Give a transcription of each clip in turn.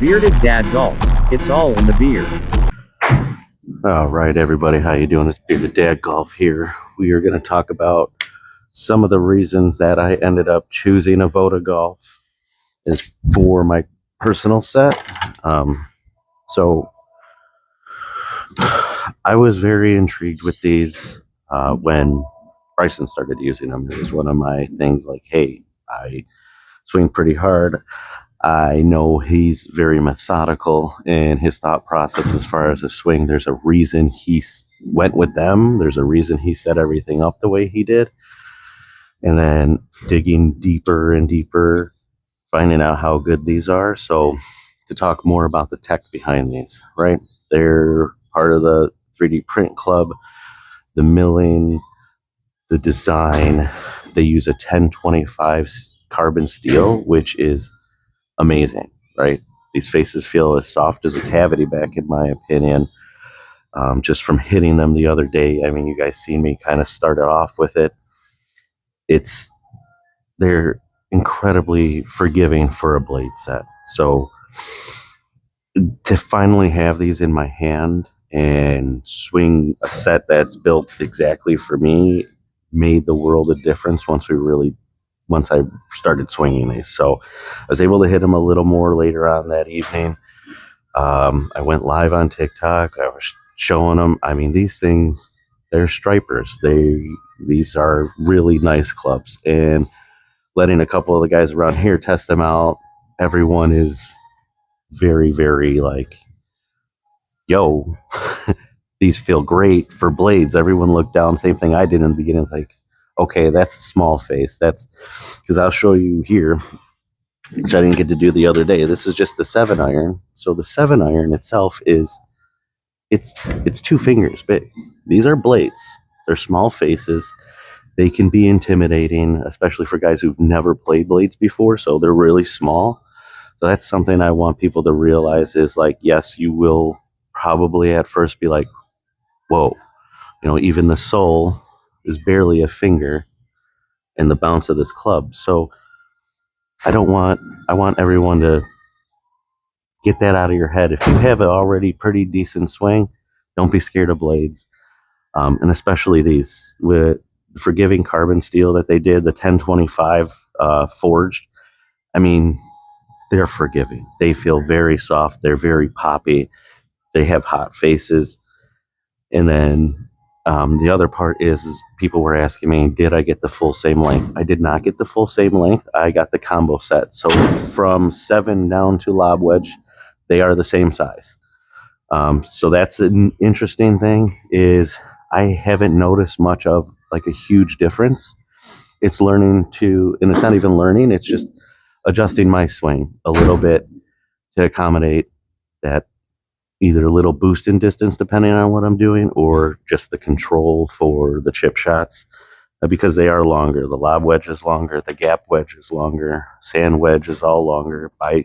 Bearded Dad Golf. It's all in the beard. All right, everybody, how you doing? It's Bearded Dad Golf here. We are going to talk about some of the reasons that I ended up choosing Avoda Golf is for my personal set. So I was very intrigued with these when Bryson started using them. It was one of my things like, hey, I swing pretty hard. I know he's very methodical in his thought process as far as the swing. There's a reason he went with them. There's a reason he set everything up the way he did. And then digging deeper and deeper, finding out how good these are. So to talk more about the tech behind these, right? They're part of the 3D print club, the milling, the design. They use a 1025 carbon steel, which is amazing, right? These faces feel as soft as a cavity back, in my opinion. Just from hitting them the other day. I mean, you guys seen me kind of start off with it. They're incredibly forgiving for a blade set. So to finally have these in my hand and swing a set that's built exactly for me made the world a difference once I started swinging these. So I was able to hit them a little more later on that evening. I went live on TikTok. I was showing them. I mean, these things, they're stripers. These are really nice clubs. And letting a couple of the guys around here test them out, everyone is very, very like, yo, these feel great for blades. Everyone looked down, same thing I did in the beginning. It's like, okay, that's a small face. That's because I'll show you here, which I didn't get to do the other day. This is just the 7-iron. So the 7-iron itself it's 2 fingers big. These are blades. They're small faces. They can be intimidating, especially for guys who've never played blades before. So they're really small. So that's something I want people to realize is like, yes, you will probably at first be like, whoa, even the sole is barely a finger in the bounce of this club. So I want everyone to get that out of your head. If you have an already pretty decent swing, don't be scared of blades. And especially these with forgiving carbon steel that they did, the 1025 forged. I mean, they're forgiving. They feel very soft. They're very poppy. They have hot faces. And then the other part is people were asking me, did I get the full same length? I did not get the full same length. I got the combo set. So from 7 down to lob wedge, they are the same size. So that's an interesting thing is I haven't noticed much of like a huge difference. It's learning and it's not even learning. It's just adjusting my swing a little bit to accommodate that either a little boost in distance depending on what I'm doing or just the control for the chip shots because they are longer. The lob wedge is longer. The gap wedge is longer. Sand wedge is all longer. But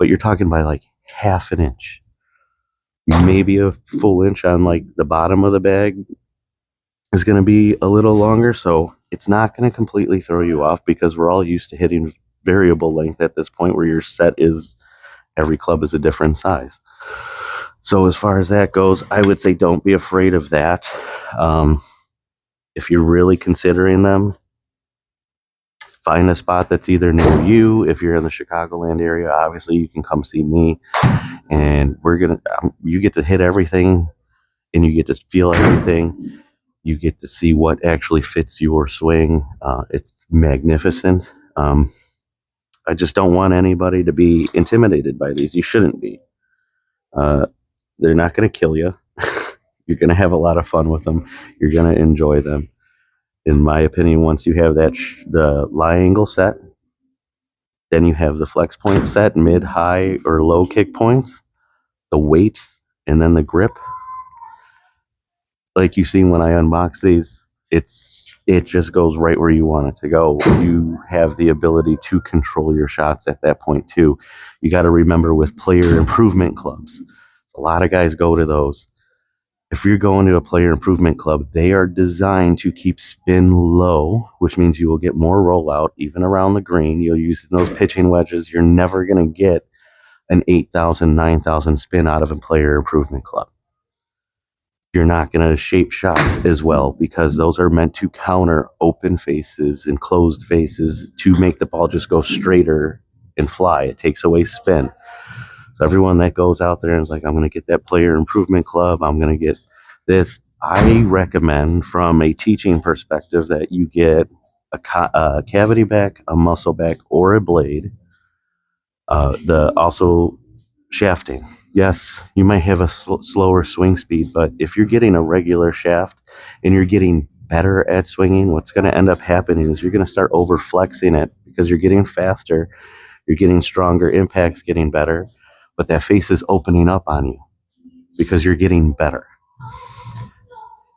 you're talking by like half an inch. Maybe a full inch on like the bottom of the bag is going to be a little longer. So it's not going to completely throw you off because we're all used to hitting variable length at this point where your set is every club is a different size. So as far as that goes, I would say don't be afraid of that. If you're really considering them, find a spot that's either near you. If you're in the Chicagoland area, obviously you can come see me and you get to hit everything and you get to feel everything. You get to see what actually fits your swing. It's magnificent. I just don't want anybody to be intimidated by these. You shouldn't be. They're not going to kill you. You're going to have a lot of fun with them. You're going to enjoy them. In my opinion, once you have the lie angle set, then you have the flex point set, mid, high, or low kick points, the weight, and then the grip. Like you seen when I unbox these, it just goes right where you want it to go. You have the ability to control your shots at that point too. You got to remember with player improvement clubs, a lot of guys go to those. If you're going to a player improvement club, they are designed to keep spin low, which means you will get more rollout even around the green. You'll use those pitching wedges. You're never going to get an 8,000, 9,000 spin out of a player improvement club. You're not going to shape shots as well because those are meant to counter open faces and closed faces to make the ball just go straighter and fly. It takes away spin. So everyone that goes out there and is like, I'm going to get that player improvement club, I'm going to get this, I recommend from a teaching perspective that you get a cavity back, a muscle back, or a blade. The also shafting. Yes, you might have a slower swing speed, but if you're getting a regular shaft and you're getting better at swinging, what's going to end up happening is you're going to start over flexing it because you're getting faster, you're getting stronger, impact's getting better, but that face is opening up on you because you're getting better.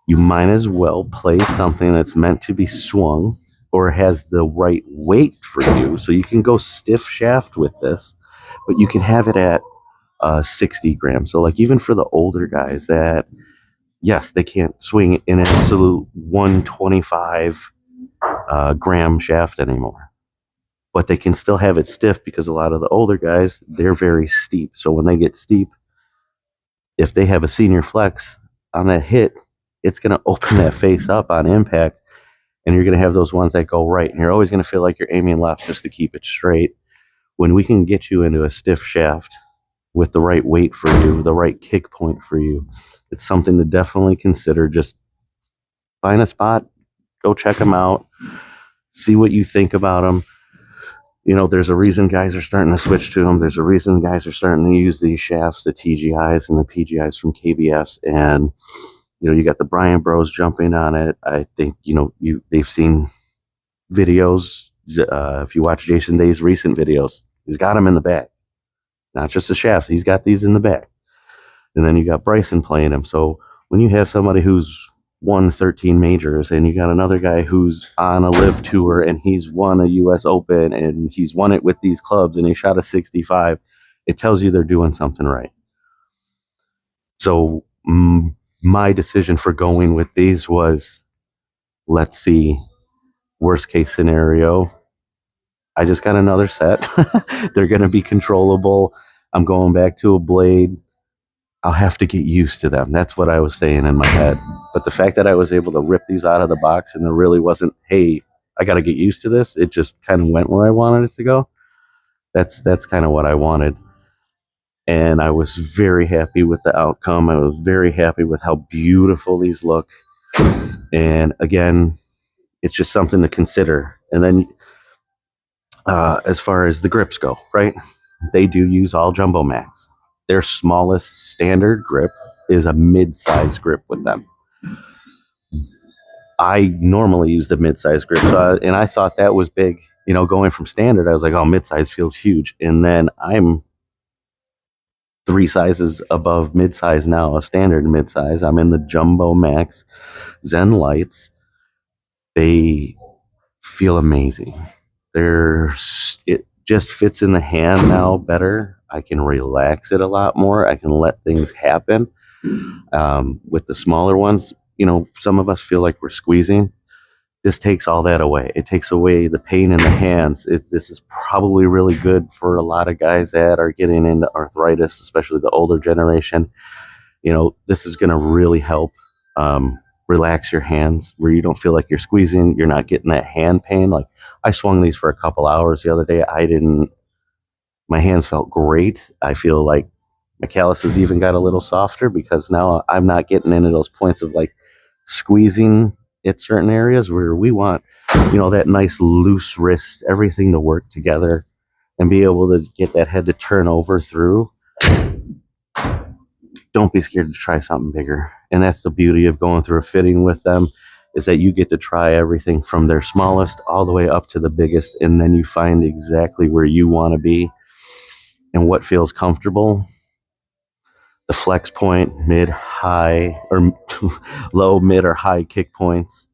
You might as well play something that's meant to be swung or has the right weight for you. So you can go stiff shaft with this, but you can have it at 60 grams. So like even for the older guys that, yes, they can't swing an absolute 125 gram shaft anymore, but they can still have it stiff because a lot of the older guys, they're very steep. So when they get steep, if they have a senior flex on that hit, it's going to open that face up on impact, and you're going to have those ones that go right, and you're always going to feel like you're aiming left just to keep it straight. When we can get you into a stiff shaft with the right weight for you, the right kick point for you, it's something to definitely consider. Just find a spot, go check them out, see what you think about them. You know, there's a reason guys are starting to switch to them. There's a reason guys are starting to use these shafts, the TGIs and the PGIs from KBS, and you got the Brian Bros jumping on it. I think, they've seen videos. If you watch Jason Day's recent videos, he's got them in the back. Not just the shafts. He's got these in the back. And then you got Bryson playing them. So when you have somebody who's won 13 majors and you got another guy who's on a live tour and he's won a US Open and he's won it with these clubs and he shot a 65, it tells you they're doing something right. So my decision for going with these was, let's see, worst case scenario, I just got another set. They're going to be controllable. I'm going back to a blade. I'll have to get used to them. That's what I was saying in my head. But the fact that I was able to rip these out of the box and there really wasn't, hey, I got to get used to this. It just kind of went where I wanted it to go. That's kind of what I wanted. And I was very happy with the outcome. I was very happy with how beautiful these look. And again, it's just something to consider. And then as far as the grips go, right? They do use all Jumbo Max. Their smallest standard grip is a mid-size grip with them. I normally used a mid-size grip, and I thought that was big. Going from standard, I was like, oh, mid-size feels huge. And then I'm 3 sizes above mid-size now, a standard mid-size. I'm in the Jumbo Max Zen Lights. They feel amazing. It just fits in the hand now better. I can relax it a lot more. I can let things happen. With the smaller ones, some of us feel like we're squeezing. This takes all that away. It takes away the pain in the hands. This is probably really good for a lot of guys that are getting into arthritis, especially the older generation. This is going to really help relax your hands where you don't feel like you're squeezing. You're not getting that hand pain. Like I swung these for a couple hours the other day. My hands felt great. I feel like my calluses even got a little softer because now I'm not getting into those points of like squeezing at certain areas where we want, that nice loose wrist, everything to work together and be able to get that head to turn over through. Don't be scared to try something bigger. And that's the beauty of going through a fitting with them, is that you get to try everything from their smallest all the way up to the biggest, and then you find exactly where you want to be and what feels comfortable. The flex point, mid, high, or low, mid, or high kick points,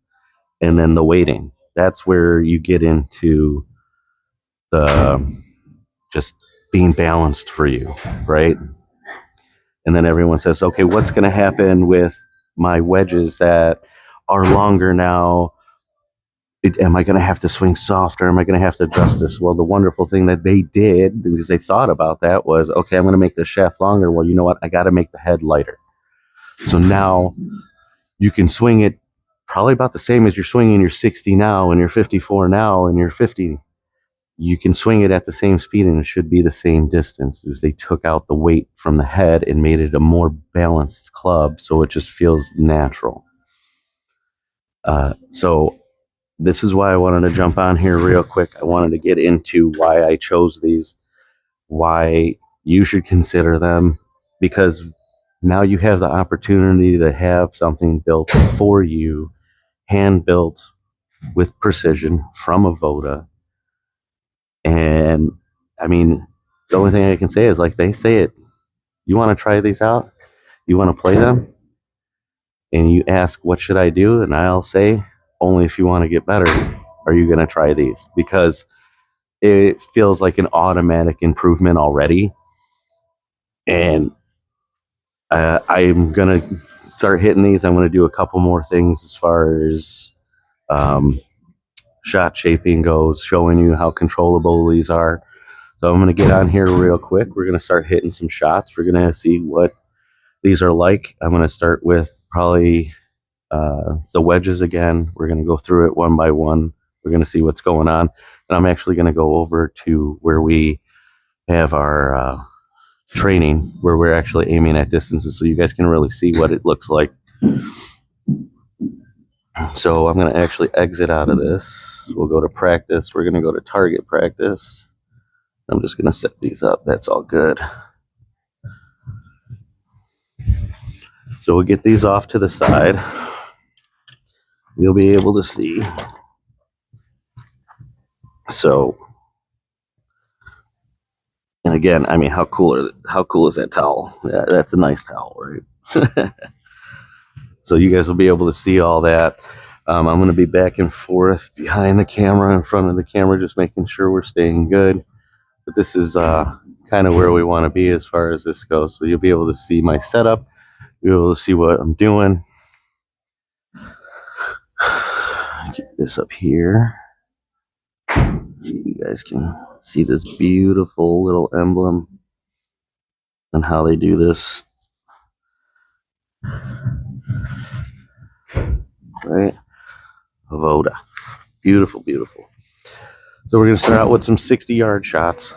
and then the weighting. That's where you get into the just being balanced for you, right? And then everyone says, okay, what's going to happen with my wedges that are longer now am I going to have to swing softer? Am I going to have to adjust this? Well, the wonderful thing that they did, because they thought about that, was, okay, I'm going to make the shaft longer. Well, you know what? I got to make the head lighter. So now you can swing it probably about the same as you're swinging your 60 now and your 54 now and your 50. You can swing it at the same speed and it should be the same distance, as they took out the weight from the head and made it a more balanced club, so it just feels natural. So this is why I wanted to jump on here real quick. I wanted to get into why I chose these, why you should consider them, because now you have the opportunity to have something built for you, hand built with precision from Avoda. And I mean, the only thing I can say is, like they say it, you want to try these out, you want to play them, and you ask, what should I do? And I'll say, only if you want to get better are you going to try these, because it feels like an automatic improvement already. And I'm going to start hitting these. I'm going to do a couple more things as far as shot shaping goes, showing you how controllable these are. So I'm going to get on here real quick. We're going to start hitting some shots. We're going to see what these are like. I'm going to start with probably the wedges again. We're going to go through it one by one. We're going to see what's going on. And I'm actually going to go over to where we have our training, where we're actually aiming at distances, so you guys can really see what it looks like. So I'm going to actually exit out of this. We'll go to practice. We're going to go to target practice. I'm just going to set these up. That's all good. So we'll get these off to the side. You'll be able to see. So, and again, I mean, how cool is that towel? Yeah, that's a nice towel, right? So you guys will be able to see all that. I'm going to be back and forth behind the camera, in front of the camera, just making sure we're staying good. But this is kind of where we want to be as far as this goes. So you'll be able to see my setup. You'll be able to see what I'm doing. Get this up here. You guys can see this beautiful little emblem and how they do this. Right? Avoda. Beautiful, beautiful. So we're going to start out with some 60-yard shots.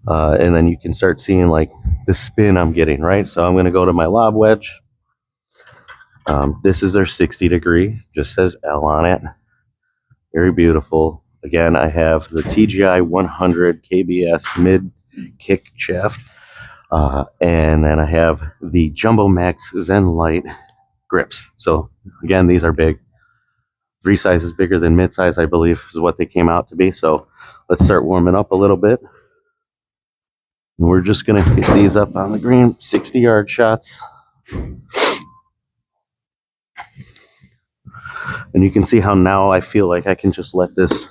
And then you can start seeing like the spin I'm getting, right? So I'm going to go to my lob wedge. This is their 60 degree. Just says L on it. Very beautiful. Again, I have the TGI 100 KBS mid kick shaft. And then I have the Jumbo Max Zen Light grips. So again, these are big. 3 sizes bigger than mid-size, I believe, is what they came out to be. So let's start warming up a little bit. And we're just going to get these up on the green, 60-yard shots. And you can see how now I feel like I can just let this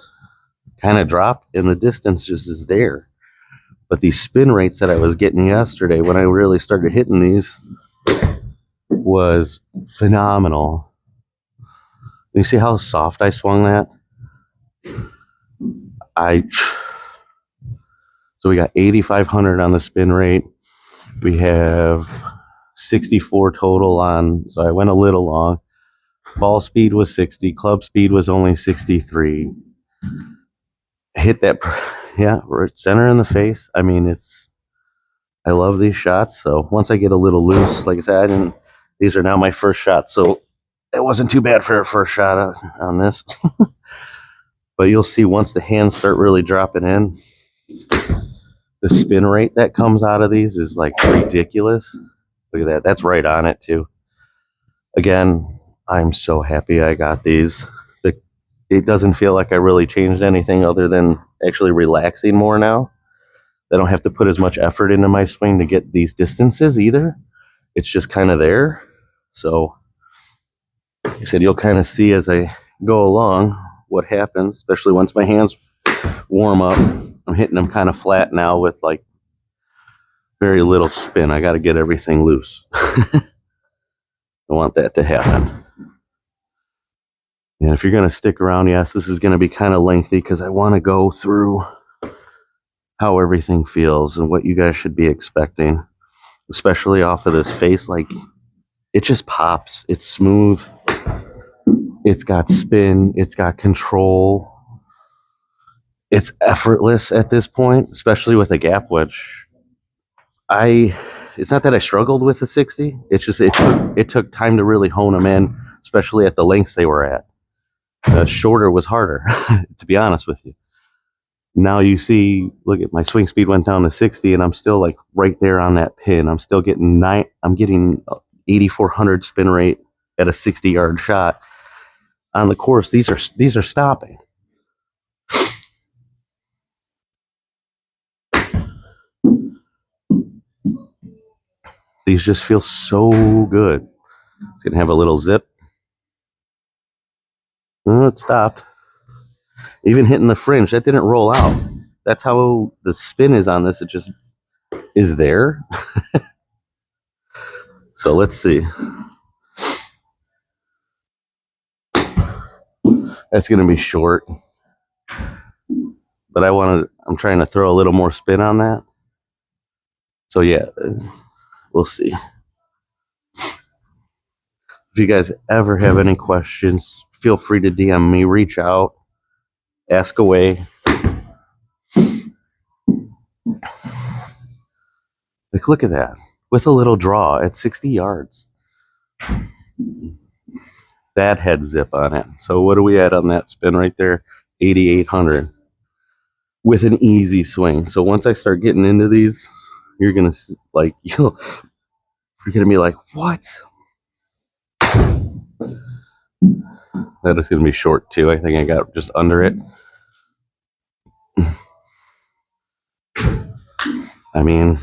kind of drop, and the distance just is there. But these spin rates that I was getting yesterday when I really started hitting these was phenomenal. You see how soft I swung that? So we got 8,500 on the spin rate. We have 64 total on, so I went a little long. Ball speed was 60, club speed was only 63. Hit that, yeah, right center in the face. I mean, I love these shots. So once I get a little loose, like I said, these are now my first shots. So it wasn't too bad for a first shot on this. But you'll see once the hands start really dropping in, the spin rate that comes out of these is like ridiculous. Look at that. That's right on it too. Again, I'm so happy I got these. It doesn't feel like I really changed anything other than actually relaxing more now. I don't have to put as much effort into my swing to get these distances either. It's just kind of there. So like I said, you'll kind of see as I go along what happens, especially once my hands warm up. I'm hitting them kind of flat now with like very little spin. I got to get everything loose. I want that to happen. And if you're going to stick around, yes, this is going to be kind of lengthy because I want to go through how everything feels and what you guys should be expecting, especially off of this face. Like, it just pops. It's smooth. It's got spin. It's got control. It's effortless at this point, especially with a gap wedge. It's not that I struggled with the 60. It's just it took time to really hone them in, especially at the lengths they were at. The shorter was harder, to be honest with you. Now you see, look at my swing speed went down to 60, and I'm still like right there on that pin. I'm still getting 8,400 spin rate at a 60-yard shot on the course. These are stopping. These just feel so good. It's gonna have a little zip. Oh, it stopped. Even hitting the fringe, that didn't roll out. That's how the spin is on this. It just is there. So let's see. That's gonna be short. But I'm trying to throw a little more spin on that. So yeah, we'll see. If you guys ever have any questions, feel free to DM me, reach out, ask away. Like, look at that. With a little draw at 60 yards. That had zip on it. So what are we at on that spin right there? 8,800 with an easy swing. So once I start getting into these, you're gonna like you're gonna be like, what? That is gonna be short too. I think I got just under it. I mean,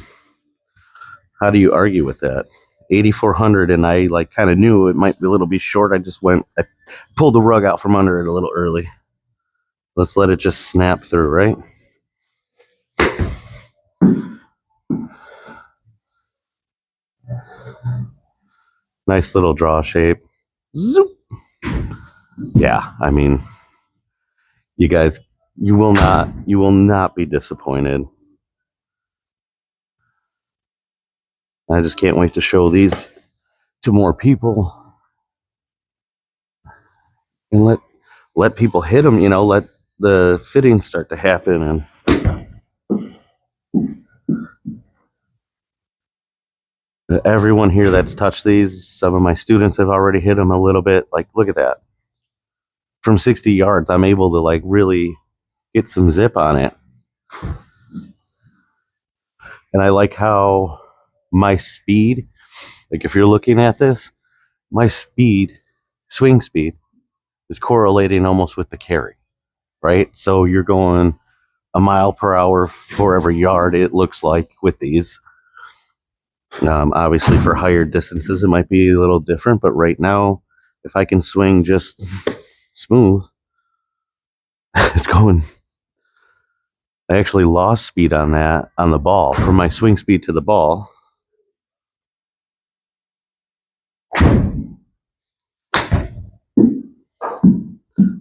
how do you argue with that? 8,400, and I like kind of knew it might be a little bit short. I pulled the rug out from under it a little early. Let's let it just snap through, right? Nice little draw shape. Zoop. Yeah, I mean, you guys, you will not be disappointed. I just can't wait to show these to more people and let people hit them, let the fittings start to happen. And everyone here that's touched these, some of my students have already hit them a little bit. Like, look at that. From 60 yards, I'm able to like really get some zip on it. And I like how my speed, like if you're looking at this, my swing speed is correlating almost with the carry, right? So you're going a mile per hour for every yard, it looks like, with these. Obviously, for higher distances, it might be a little different, but right now, if I can swing just smooth, it's going. I actually lost speed on the ball, from my swing speed to the ball.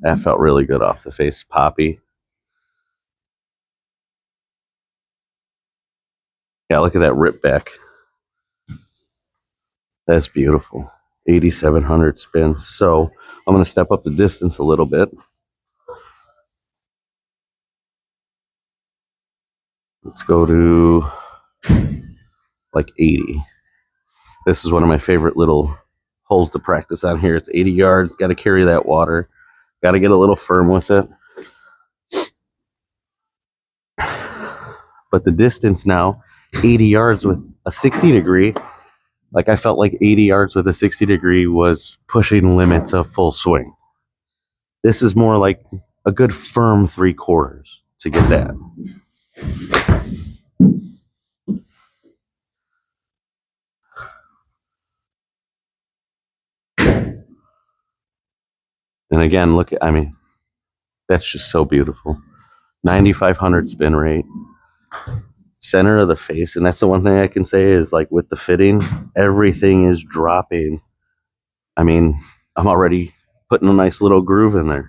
That felt really good off the face. Poppy. Yeah, look at that rip back. That's beautiful. 8,700 spins. So I'm going to step up the distance a little bit. Let's go to like 80. This is one of my favorite little holes to practice on here. It's 80 yards. Got to carry that water. Got to get a little firm with it. But the distance now, 80 yards with a 60 degree, like I felt like 80 yards with a 60 degree was pushing limits of full swing. This is more like a good firm 3/4 to get that. And again, that's just so beautiful. 9,500 spin rate. Center of the face. And that's the one thing I can say is, like, with the fitting, everything is dropping. I mean, I'm already putting a nice little groove in there.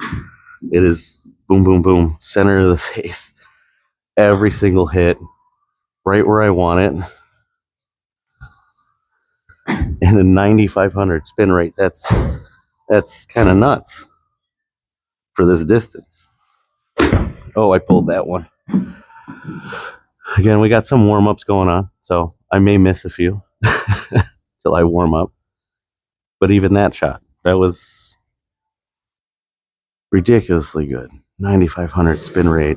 It is boom, boom, boom, center of the face. Every single hit, right where I want it. And a 9,500 spin rate. That's kind of nuts for this distance. Oh, I pulled that one. Again, we got some warm-ups going on, so I may miss a few till I warm up. But even that shot, that was ridiculously good. 9,500 spin rate.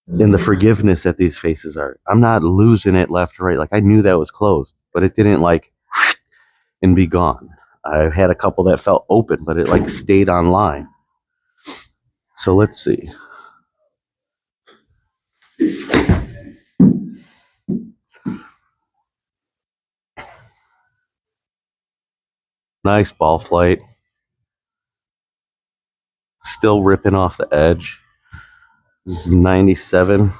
And the forgiveness that these faces are. I'm not losing it left or right. Like, I knew that was closed, but it didn't like and be gone. I've had a couple that felt open, but it like stayed on line. So let's see. Nice ball flight. Still ripping off the edge. This is 97.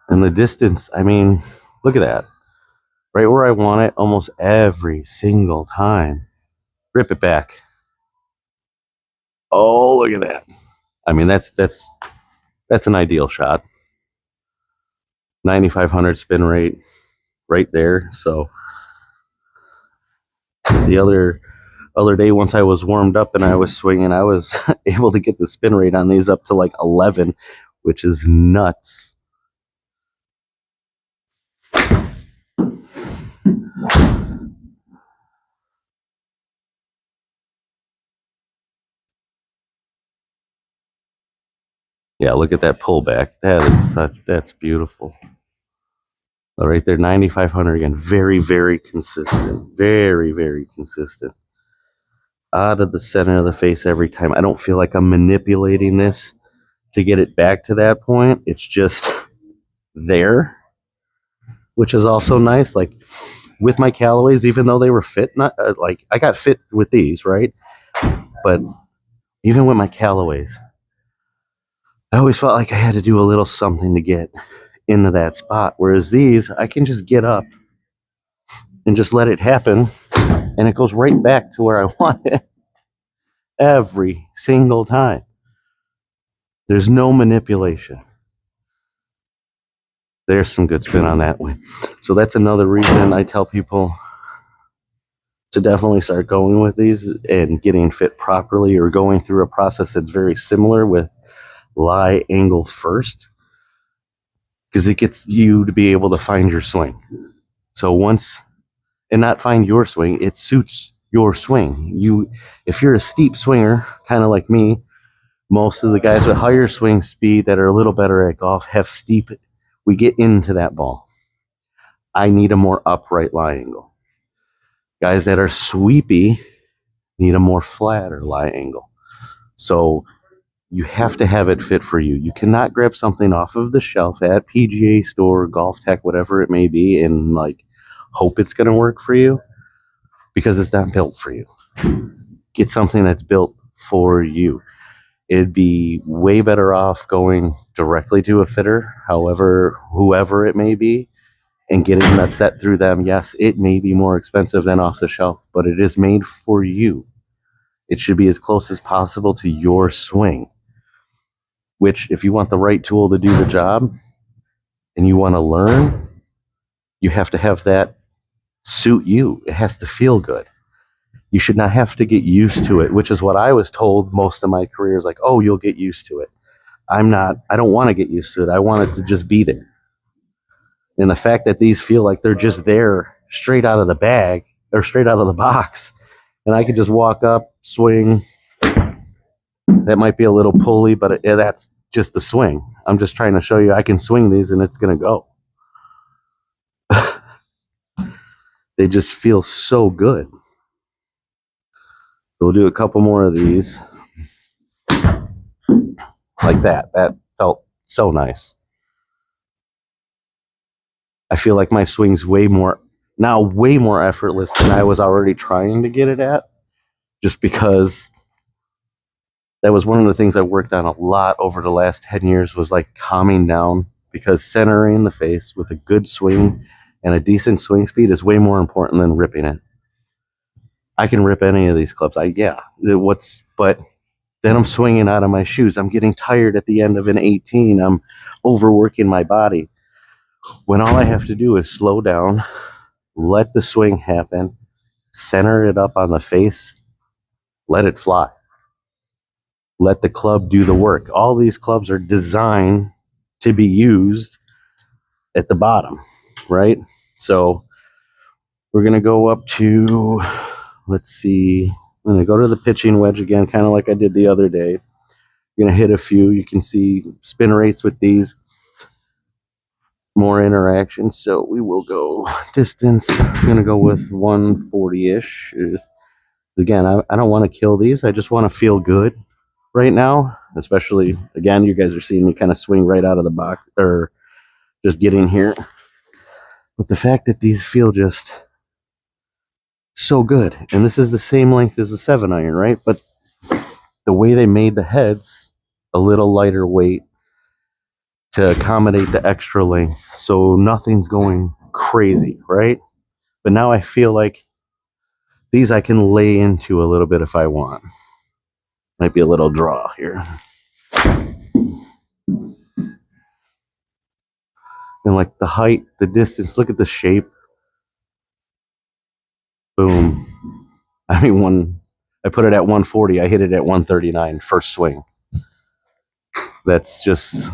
And the distance, I mean, look at that. Right where I want it almost every single time. Rip it back. Oh, look at that. I mean, that's an ideal shot. 9,500 spin rate right there. So the other day, once I was warmed up and I was swinging, I was able to get the spin rate on these up to like 11, which is nuts. Yeah, look at that pullback. That's beautiful. Right there, 9,500 again. Very, very consistent. Very, very consistent. Out of the center of the face every time. I don't feel like I'm manipulating this to get it back to that point. It's just there, which is also nice. Like with my Callaways, even though they were fit, not like I got fit with these, right? But even with my Callaways, I always felt like I had to do a little something to get into that spot. Whereas these, I can just get up and just let it happen, and it goes right back to where I want it every single time. There's no manipulation. There's some good spin on that one. So that's another reason I tell people to definitely start going with these and getting fit properly, or going through a process that's very similar with lie angle first, because it gets you to be able to find your swing. So once, and not find your swing, it suits your swing. If you're a steep swinger, kind of like me, most of the guys with higher swing speed that are a little better at golf have steep, we get into that ball. I need a more upright lie angle. Guys that are sweepy need a more flatter lie angle. So you have to have it fit for you. You cannot grab something off of the shelf at PGA store, Golf Tech, whatever it may be, and like hope it's going to work for you, because it's not built for you. Get something that's built for you. It'd be way better off going directly to a fitter, whoever it may be, and getting that set through them. Yes, it may be more expensive than off the shelf, but it is made for you. It should be as close as possible to your swing, which if you want the right tool to do the job and you want to learn, you have to have that suit you. It has to feel good. You should not have to get used to it, which is what I was told most of my career is like, oh, you'll get used to it. I don't want to get used to it. I want it to just be there. And the fact that these feel like they're just there straight out of the bag or straight out of the box, and I could just walk up, swing. That might be a little pulley, but that's just the swing. I'm just trying to show you I can swing these and it's going to go. They just feel so good. We'll do a couple more of these. Like that. That felt so nice. I feel like my swing's way more effortless than I was already trying to get it at. Just because that was one of the things I worked on a lot over the last 10 years, was like calming down because centering the face with a good swing and a decent swing speed is way more important than ripping it. I can rip any of these clubs. But then I'm swinging out of my shoes. I'm getting tired at the end of an 18. I'm overworking my body. When all I have to do is slow down, let the swing happen, center it up on the face, let it fly. Let the club do the work. All these clubs are designed to be used at the bottom, right? So we're going to go up to, let's see, I'm going to go to the pitching wedge again, kind of like I did the other day. You're going to hit a few. You can see spin rates with these, more interaction. So we will go distance. I'm going to go with 140-ish. Again, I don't want to kill these. I just want to feel good right now, especially, again, you guys are seeing me kind of swing right out of the box, or just getting here. But the fact that these feel just so good, and this is the same length as a 7-iron, right? But the way they made the heads a little lighter weight to accommodate the extra length, so nothing's going crazy, right? But now I feel like these I can lay into a little bit if I want. Might be a little draw here. And like the height, the distance, look at the shape. Boom. I mean, I put it at 140, I hit it at 139 first swing. That's just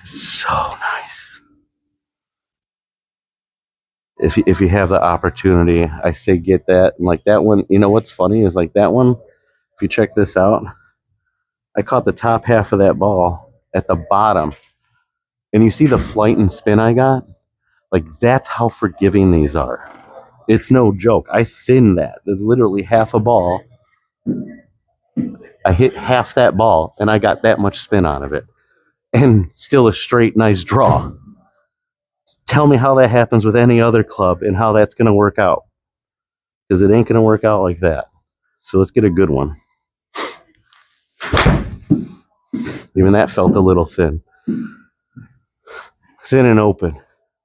so nice. If you have the opportunity, I say get that. And like that one, you know what's funny is like that one, if you check this out, I caught the top half of that ball at the bottom. And you see the flight and spin I got? Like that's how forgiving these are. It's no joke. I thinned that. Literally half a ball. I hit half that ball and I got that much spin out of it. And still a straight, nice draw. Tell me how that happens with any other club and how that's going to work out. Because it ain't going to work out like that. So let's get a good one. Even that felt a little thin. Thin and open.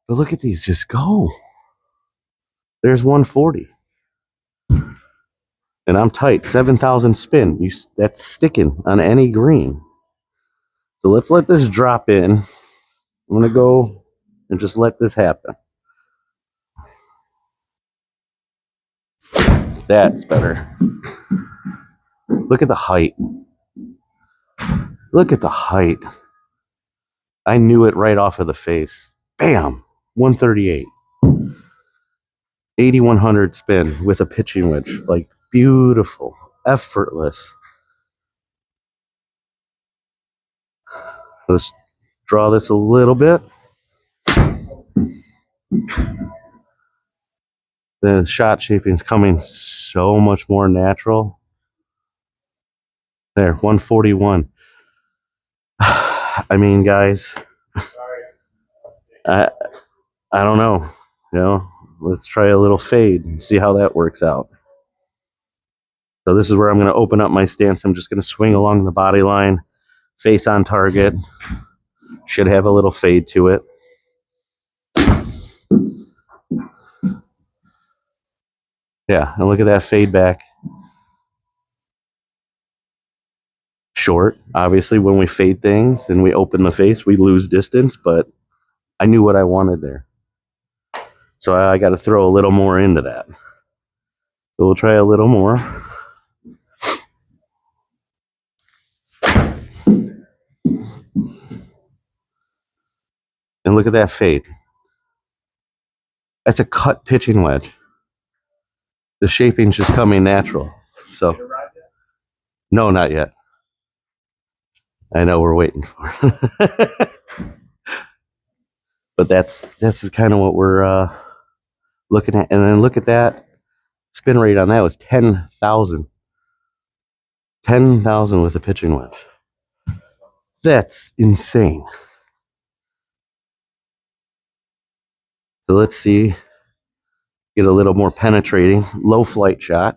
But look at these just go. There's 140. And I'm tight. 7,000 spin. That's sticking on any green. So let's let this drop in. I'm going to go and just let this happen. That's better. Look at the height. Look at the height. I knew it right off of the face. Bam! 138. 8,100 spin with a pitching wedge. Like, beautiful. Effortless. Let's draw this a little bit. The shot shaping is coming so much more natural. There, 141. I mean, guys, I don't know. You know, let's try a little fade and see how that works out. So this is where I'm going to open up my stance. I'm just going to swing along the body line, face on target. Should have a little fade to it. Yeah, and look at that fade back. Short. Obviously, when we fade things and we open the face, we lose distance, but I knew what I wanted there. So I got to throw a little more into that. So we'll try a little more. And look at that fade. That's a cut pitching wedge. The shaping's just coming natural. So, no, not yet. I know we're waiting for it. But this is kind of what we're looking at. And then look at that. Spin rate on that was 10,000. 10,000 with a pitching wedge. That's insane. So let's see. Get a little more penetrating. Low flight shot.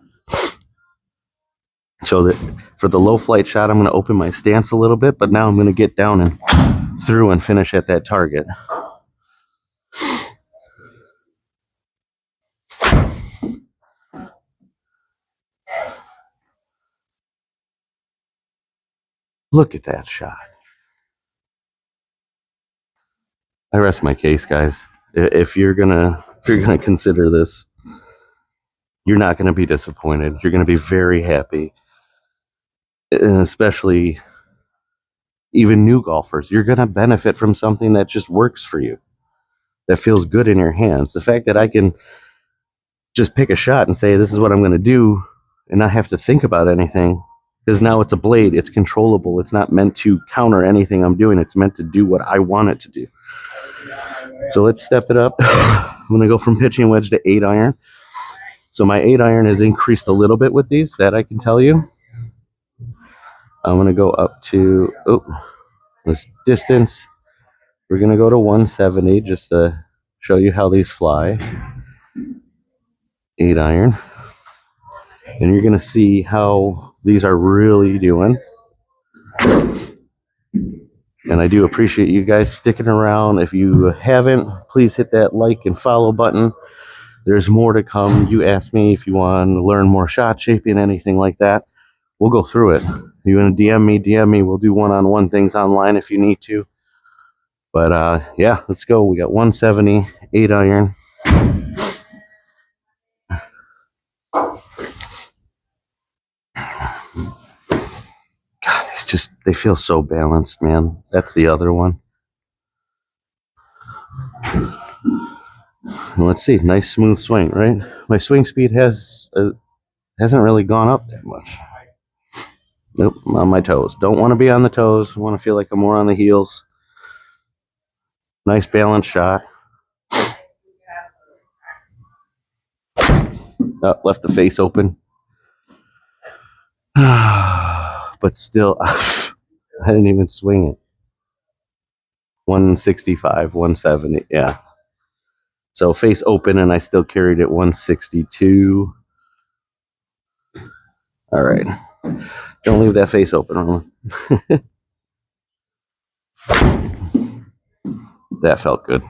So that for the low flight shot, I'm going to open my stance a little bit, but now I'm going to get down and through and finish at that target. Look at that shot. I rest my case, guys. If you're gonna consider this, you're not gonna be disappointed. You're gonna be very happy, and especially even new golfers. You're gonna benefit from something that just works for you, that feels good in your hands. The fact that I can just pick a shot and say this is what I'm gonna do, and not have to think about anything, because now it's a blade. It's controllable. It's not meant to counter anything I'm doing. It's meant to do what I want it to do. So let's step it up. I'm going to go from pitching wedge to 8-iron. So my 8-iron has increased a little bit with these, that I can tell you. I'm going to go up to this distance. We're going to go to 170 just to show you how these fly. 8-iron. And you're going to see how these are really doing. And I do appreciate you guys sticking around. If you haven't, please hit that like and follow button. There's more to come. You asked me if you want to learn more shot shaping, anything like that. We'll go through it. You want to DM me. We'll do one-on-one things online if you need to. But yeah, let's go. We got 170, 8-iron. God, they feel so balanced, man. That's the other one. Let's see. Nice smooth swing, right? My swing speed hasn't really gone up that much. Nope, on my toes. Don't want to be on the toes. Want to feel like I'm more on the heels. Nice balanced shot. Left the face open. But still, I didn't even swing it. 165, 170, yeah. So face open, and I still carried it 162. All right. Don't leave that face open, Roman. That felt good.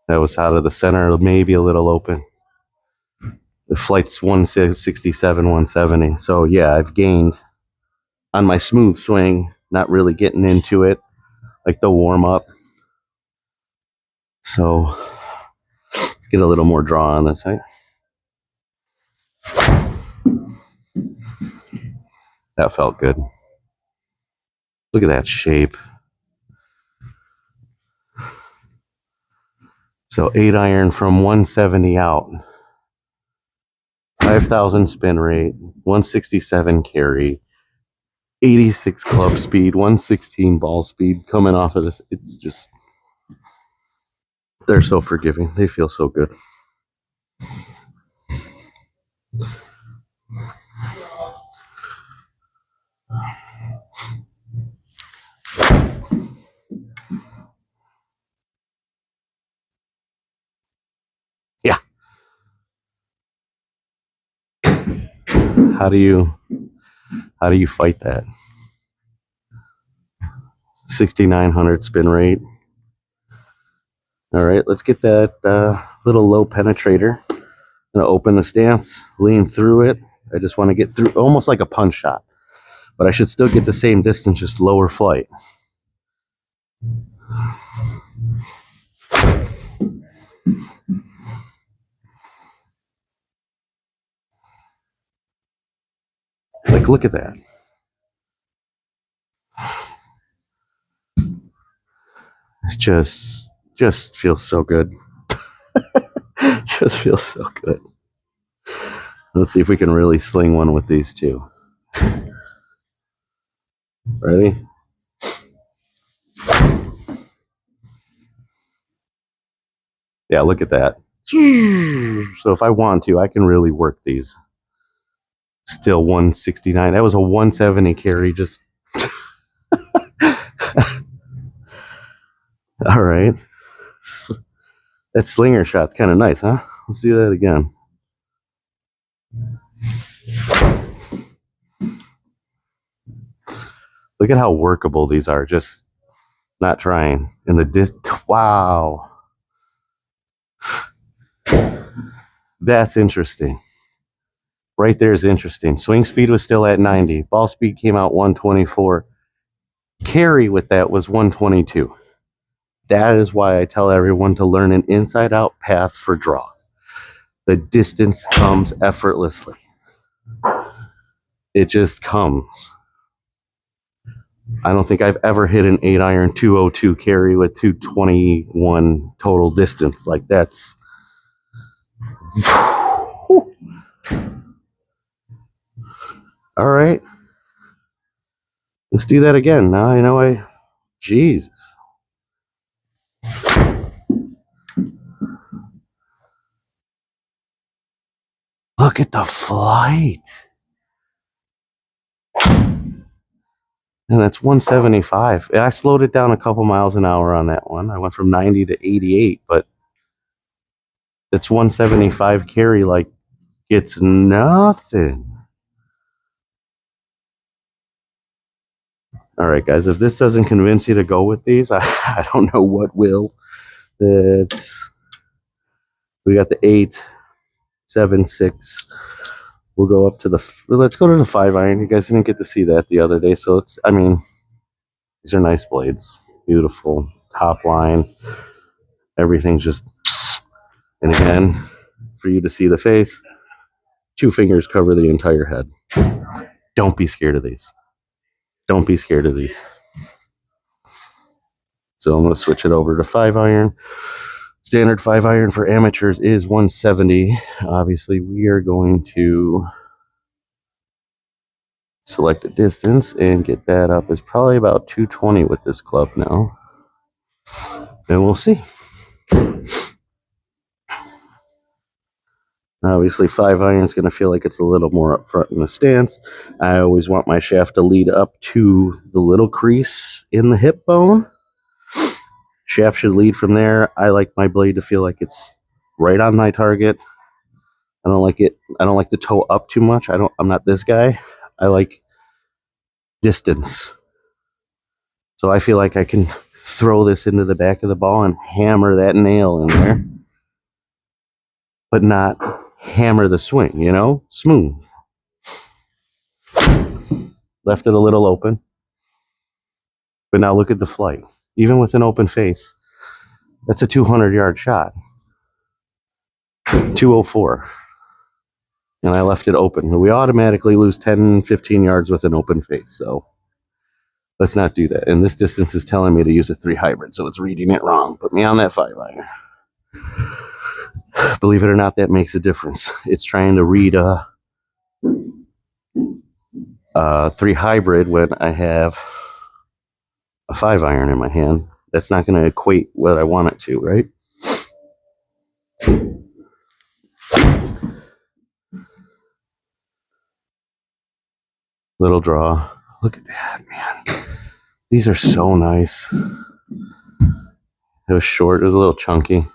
That was out of the center, maybe a little open. The flight's 167, 170. So yeah, I've gained on my smooth swing, not really getting into it, like the warm up. So let's get a little more draw on this, right? That felt good. Look at that shape. So 8-iron from 170 out. 5,000 spin rate, 167 carry, 86 club speed, 116 ball speed coming off of this. It's just, they're so forgiving. They feel so good. Yeah. How do you fight that? 6,900 spin rate. All right, let's get that little low penetrator. I'm gonna open the stance, lean through it. I just want to get through, almost like a punch shot, but I should still get the same distance, just lower flight. Like, look at that. It just feels so good. Just feels so good. Let's see if we can really sling one with these two. Ready? Yeah, look at that. So if I want to, I can really work these. Still 169. That was a 170 carry. Just all right. That slinger shot's kind of nice, huh? Let's do that again. Look at how workable these are. Just not trying. And wow. That's interesting. Right there is interesting. Swing speed was still at 90. Ball speed came out 124. Carry with that was 122. That is why I tell everyone to learn an inside-out path for draw. The distance comes effortlessly. It just comes. I don't think I've ever hit an 8-iron 202 carry with 221 total distance. Like that's... All right. Let's do that again. Now you know Jesus. Look at the flight. And that's 175. I slowed it down a couple miles an hour on that one. I went from 90 to 88, but it's 175 carry like it's nothing. All right, guys, if this doesn't convince you to go with these, I don't know what will. We got the 8, 7, 6. We'll go up to let's go to the 5-iron. You guys didn't get to see that the other day. So these are nice blades. Beautiful top line. Everything's just, and again, for you to see the face, 2 fingers cover the entire head. Don't be scared of these. Don't be scared of these. So I'm going to switch it over to 5-iron. Standard 5-iron for amateurs is 170. Obviously, we are going to select a distance and get that up. It's probably about 220 with this club now. And we'll see. Obviously, 5-iron is going to feel like it's a little more up front in the stance. I always want my shaft to lead up to the little crease in the hip bone. Shaft should lead from there. I like my blade to feel like it's right on my target. I don't like the toe up too much. I'm not this guy. I like distance. So I feel like I can throw this into the back of the ball and hammer that nail in there, but not hammer the swing, smooth. Left it a little open, but now look at the flight. Even with an open face, that's a 200-yard shot. 204. And I left it open. We automatically lose 10, 15 yards with an open face, so let's not do that. And this distance is telling me to use a 3 hybrid, so it's reading it wrong. Put me on that 5-iron. Believe it or not, that makes a difference. It's trying to read a 3 hybrid when I have a 5-iron in my hand. That's not going to equate what I want it to, right? Little draw. Look at that, man. These are so nice. It was short. It was a little chunky.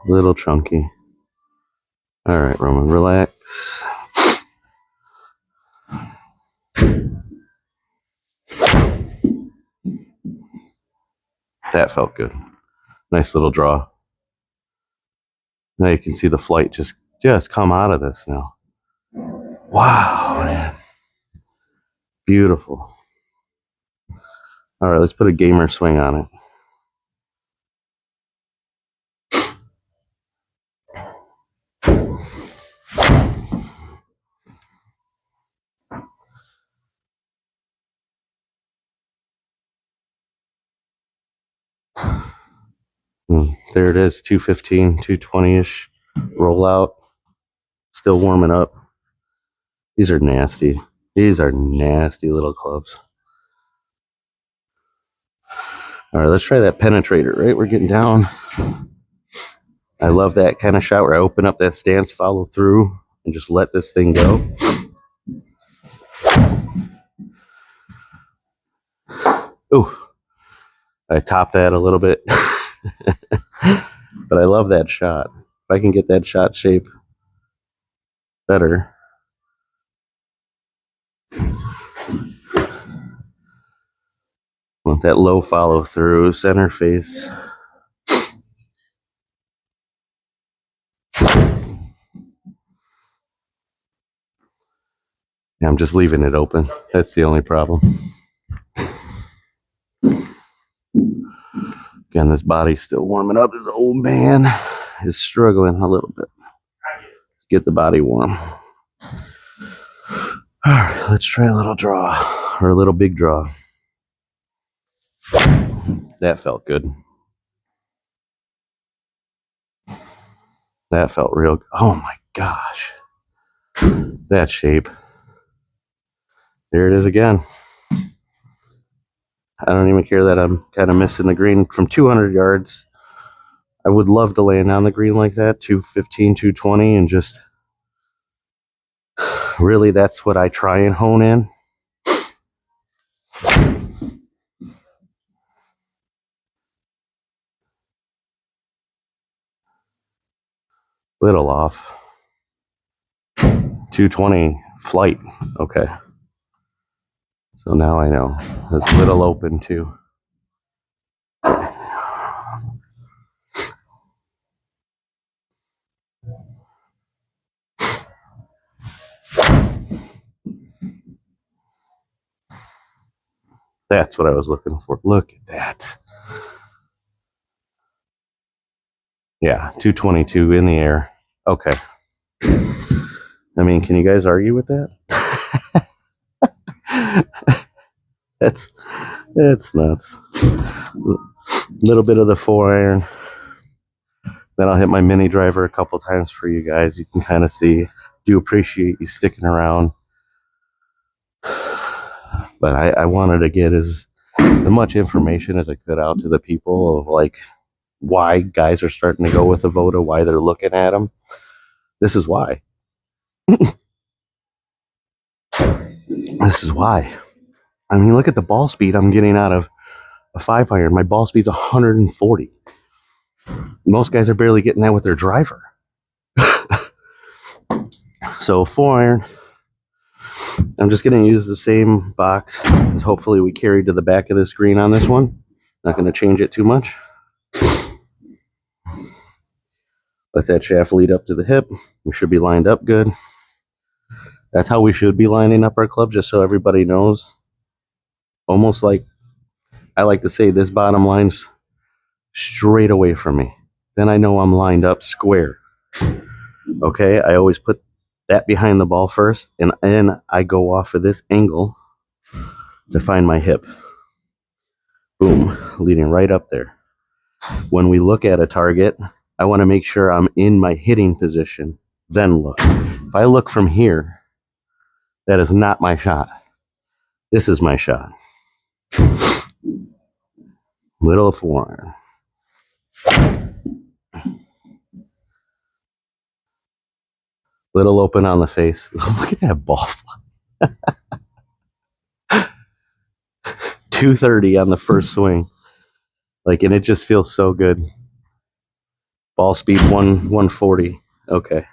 Little chunky. All right, Roman, relax. That felt good. Nice little draw. Now you can see the flight just come out of this now. Wow, man. Beautiful. All right, let's put a gamer swing on it. There it is, 215, 220-ish rollout. Still warming up. These are nasty. These are nasty little clubs. All right, let's try that penetrator, right? We're getting down. I love that kind of shot where I open up that stance, follow through, and just let this thing go. Ooh, I topped that a little bit. But I love that shot. If I can get that shot shape better. Want that low follow through, center face. Yeah, I'm just leaving it open. That's the only problem. Again, this body's still warming up. This old man is struggling a little bit to get the body warm. All right, let's try a little draw, or a little big draw. That felt good. That felt real. Oh my gosh. That shape. There it is again. I don't even care that I'm kind of missing the green from 200 yards. I would love to land on the green like that, 215, 220, and just really that's what I try and hone in. Little off. 220 flight. Okay. So now I know. It's a little open too. That's what I was looking for. Look at that. Yeah, 222 in the air. Okay. I mean, can you guys argue with that? That's nuts. Little bit of the 4-iron. Then I'll hit my mini driver a couple times for you guys. You can kind of see. Do appreciate you sticking around. But I wanted to get as much information as I could out to the people of like why guys are starting to go with Avoda, why they're looking at them. This is why. This is why. I mean, look at the ball speed I'm getting out of a 5-iron. My ball speed's 140. Most guys are barely getting that with their driver. So 4-iron. I'm just going to use the same box as hopefully we carried to the back of this green on this one. Not going to change it too much. Let that shaft lead up to the hip. We should be lined up good. That's how we should be lining up our club, just so everybody knows. Almost like I like to say, this bottom line's straight away from me. Then I know I'm lined up square. Okay, I always put that behind the ball first, and then I go off of this angle to find my hip. Boom, leading right up there. When we look at a target, I want to make sure I'm in my hitting position, then look. If I look from here, that is not my shot. This is my shot. Little 4-iron. Little open on the face. Look at that ball fly. 230 on the first swing. Like, and it just feels so good. Ball speed 140. Okay.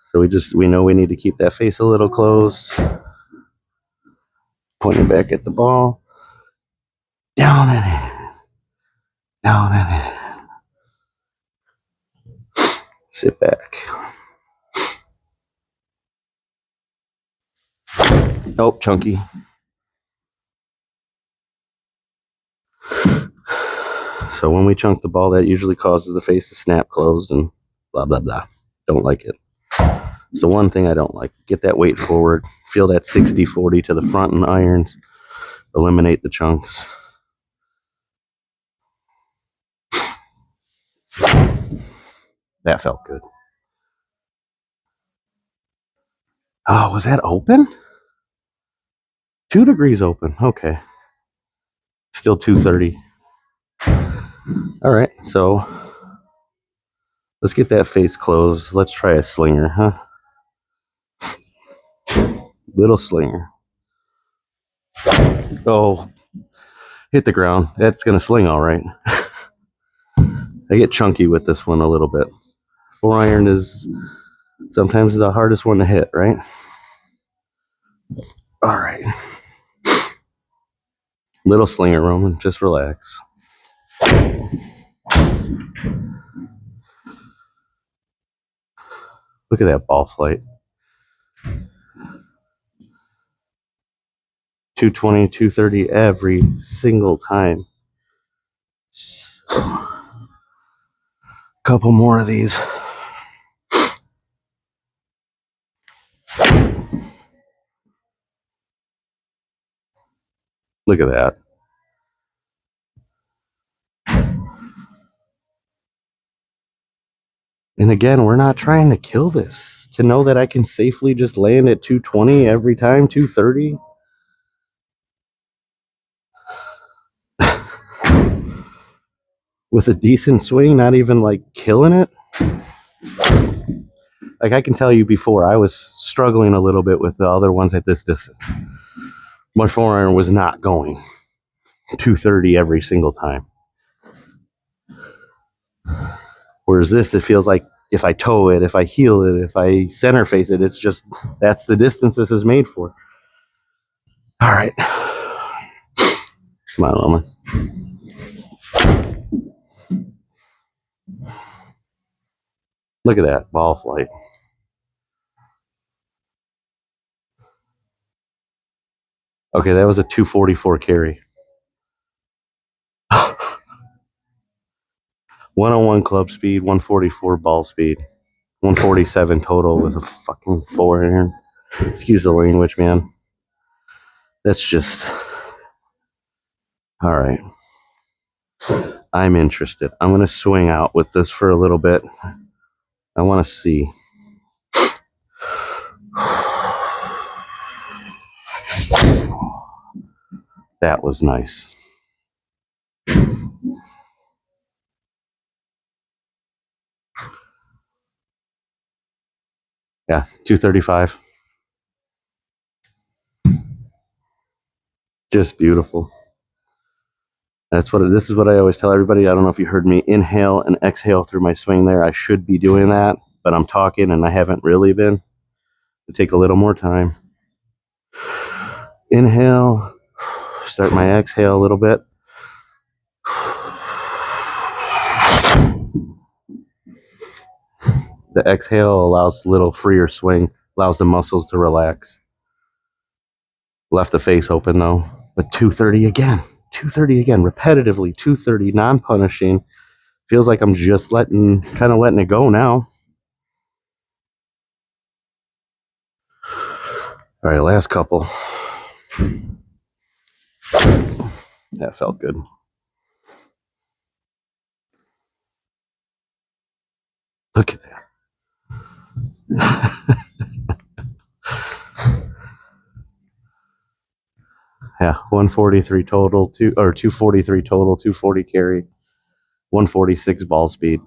So we know we need to keep that face a little closed. Pointing back at the ball. Down and in. Down and in. Sit back. Oh, chunky. So when we chunk the ball, that usually causes the face to snap closed and blah, blah, blah. Don't like it. It's the one thing I don't like. Get that weight forward. Feel that 60-40 to the front and irons. Eliminate the chunks. That felt good. Oh, was that open? 2 degrees open. Okay. Still 230. All right, so let's get that face closed. Let's try a slinger, huh? Little slinger. Oh, hit the ground. That's going to sling all right. I get chunky with this one a little bit. 4-iron is sometimes the hardest one to hit, right? All right. Little slinger, Roman. Just relax. Look at that ball flight. 220, 230 every single time. Couple more of these. Look at that. And again, we're not trying to kill this. To know that I can safely just land at 220 every time, 230. With a decent swing, not even like killing it. Like I can tell you before, I was struggling a little bit with the other ones at this distance. My 4-iron was not going 230 every single time. Whereas this, it feels like if I toe it, if I heel it, if I center face it, it's just, that's the distance this is made for. All right. Come on, Roman. Look at that ball flight. Okay, that was a 244 carry. 101 club speed, 144 ball speed, 147 total with a fucking 4-iron. Excuse the language, man. That's just... All right. I'm interested. I'm going to swing out with this for a little bit. I want to see. That was nice. Yeah, 235. Just beautiful. This is what I always tell everybody. I don't know if you heard me inhale and exhale through my swing there. I should be doing that, but I'm talking and I haven't really been. It'll take a little more time. Inhale, start my exhale a little bit. The exhale allows a little freer swing, allows the muscles to relax. Left the face open though, but 230 again, repetitively, 230, non-punishing. Feels like I'm just letting it go now. All right, last couple. That felt good. Look at that. Yeah, 143 total, 243 total, 240 carry, 146 ball speed.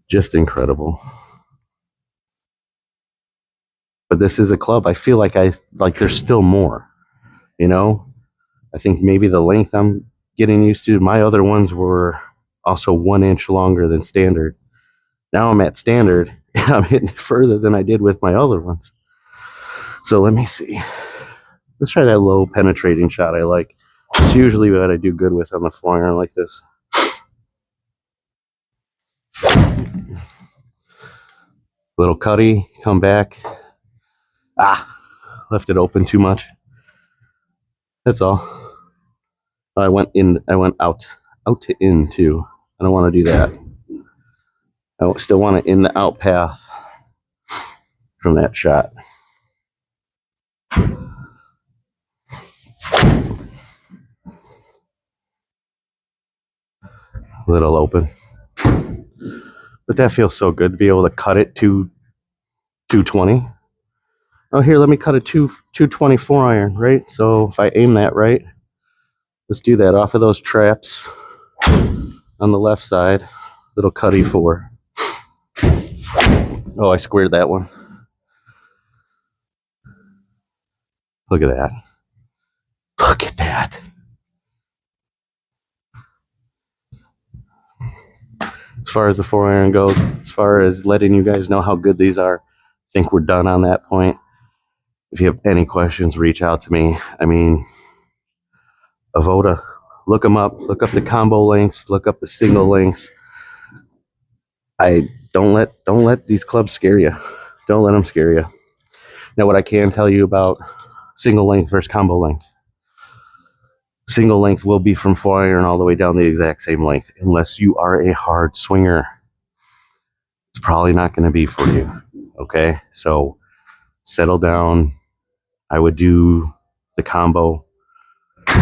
Just incredible. But this is a club. I feel like there's still more, you know? I think maybe the length I'm getting used to. My other ones were also 1 inch longer than standard. Now I'm at standard and I'm hitting it further than I did with my other ones. So let me see. Let's try that low penetrating shot I like. It's usually what I do good with on the 4-iron like this. Little cutty, come back. Left it open too much. That's all. I went out to in too. I don't want to do that. I still want to in the out path from that shot. Little open. But that feels so good to be able to cut it to 220. Oh, here, let me cut a 224 iron, right? So if I aim that right, let's do that off of those traps on the left side. Little cutty 4. Oh, I squared that one. Look at that. Look at that. as far as the 4-iron goes, as far as letting you guys know how good these are, I think we're done on that point. If you have any questions, reach out to me. I mean, Avoda, look them up. Look up the combo links. Look up the single links. I don't let these clubs scare you. Don't let them scare you. Now, what I can tell you about single length versus combo length. Single length will be from 4-iron all the way down the exact same length. Unless you are a hard swinger, it's probably not going to be for you. Okay, so settle down. I would do the combo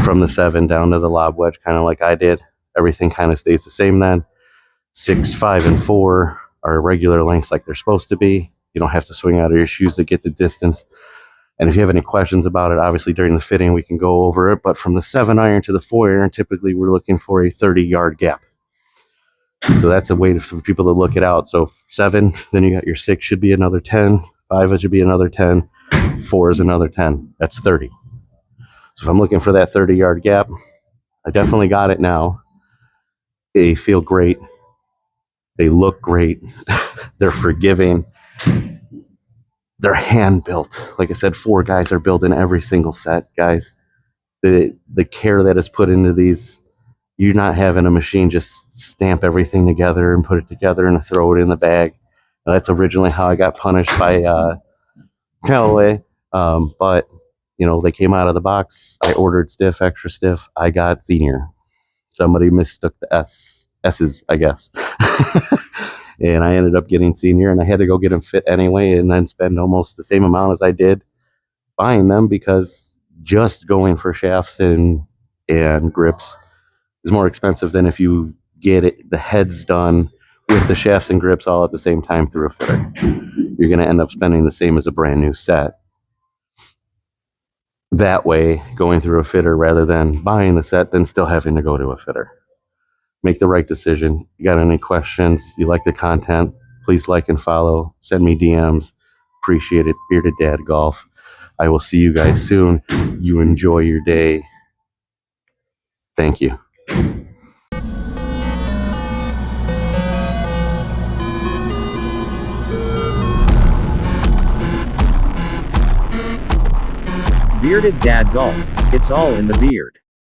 from the 7 down to the lob wedge, kind of like I did. Everything kind of stays the same then. 6, 5, and 4 are regular lengths like they're supposed to be. You don't have to swing out of your shoes to get the distance. And if you have any questions about it, obviously during the fitting, we can go over it. But from the 7-iron to the 4-iron, typically we're looking for a 30-yard gap. So that's a way for people to look it out. So 7, then you got your 6 should be another 10. 5 should be another 10. 4 is another 10. That's 30. So if I'm looking for that 30-yard gap, I definitely got it now. They feel great. They look great. They're forgiving. They're hand built. Like I said, 4 guys are building every single set, guys. The care that is put into these, you're not having a machine just stamp everything together and put it together and throw it in the bag. Now, that's originally how I got punished by Callaway. But, you know, they came out of the box. I ordered stiff, extra stiff. I got senior. Somebody mistook the S's, I guess. And I ended up getting senior, and I had to go get them fit anyway and then spend almost the same amount as I did buying them, because just going for shafts and grips is more expensive than if you get it, the heads done with the shafts and grips all at the same time through a fitter. You're going to end up spending the same as a brand new set. That way, going through a fitter rather than buying the set, then still having to go to a fitter. Make the right decision. You got any questions? You like the content? Please like and follow. Send me DMs. Appreciate it. Bearded Dad Golf. I will see you guys soon. You enjoy your day. Thank you. Bearded Dad Golf. It's all in the beard.